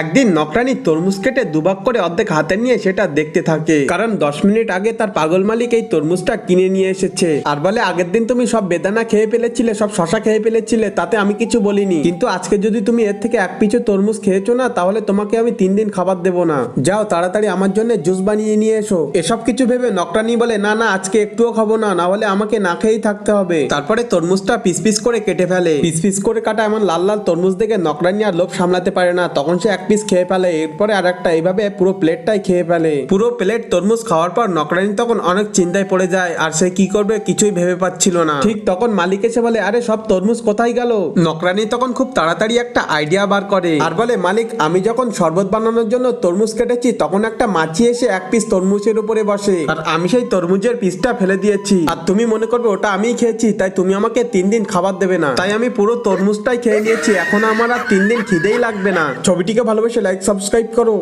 একদিন নকরানি তরমুজ কেটে দুভাগ করে অর্ধেক হাতে নিয়ে সেটা দেখতে থাকে, কারণ 10 মিনিট আগে তার পাগল মালিক এই তরমুজটা কিনে নিয়ে এসেছে। আর বলে, আগের দিন তুমি সব বেদানা খেয়ে ফেলেছিলে, সব শশা খেয়ে ফেলেছিলে, তাতে আমি কিছু বলিনি, কিন্তু আজকে যদি তুমি এর থেকে এক পিছু তরমুজ খেয়েছো না, তাহলে তোমাকে আমি 3 দিন খাবার দেবো না। যাও তাড়াতাড়ি আমার জন্য জুস বানিয়ে নিয়ে এসো। এসব কিছু ভেবে নকরানি বলে, না না, আজকে একটুও খাবো না, না হলে আমাকে না খেয়েই থাকতে হবে। তারপরে তরমুজটা পিস পিস করে কেটে ফেলে। পিস পিস করে কাটা এমন লাল লাল তরমুজ দেখে নকরানি আর লোভ সামলাতে পারে না, তখন সে এক পিস খেয়ে ফেলে, এরপরে আর একটা, এইভাবে পুরো প্লেটটাই খেয়ে ফেলে। পুরো প্লেট তরমুজ খাওয়ার পর নকরানি তখন অনেক চিন্তায় পড়ে যায়, আর সে কি করবে কিছুই ভেবে পাচ্ছিল না। ঠিক তখন মালিক এসে বলে, আরে সব তরমুজ কোথায় গেল? নকরানি তখন খুব তাড়াতাড়ি একটা আইডিয়া বার করে আর বলে, মালিক, আমি যখন শরবত বানানোর জন্য তরমুজ কেটেছি, তখন একটা মাছি এসে এক পিস তরমুজের উপরে বসে, আর আমি সেই তরমুজের পিসটা ফেলে দিয়েছি, আর তুমি মনে করবে ওটা আমি খেয়েছি, তাই তুমি আমাকে 3 দিন খাবার দেবে না, তাই আমি পুরো তরমুজটাই খেয়ে নিয়েছি, এখন আমার আর 3 দিন খিদেই লাগবে না। ছবিটিকে ভালোবেসে লাইক সাবস্ক্রাইব করো।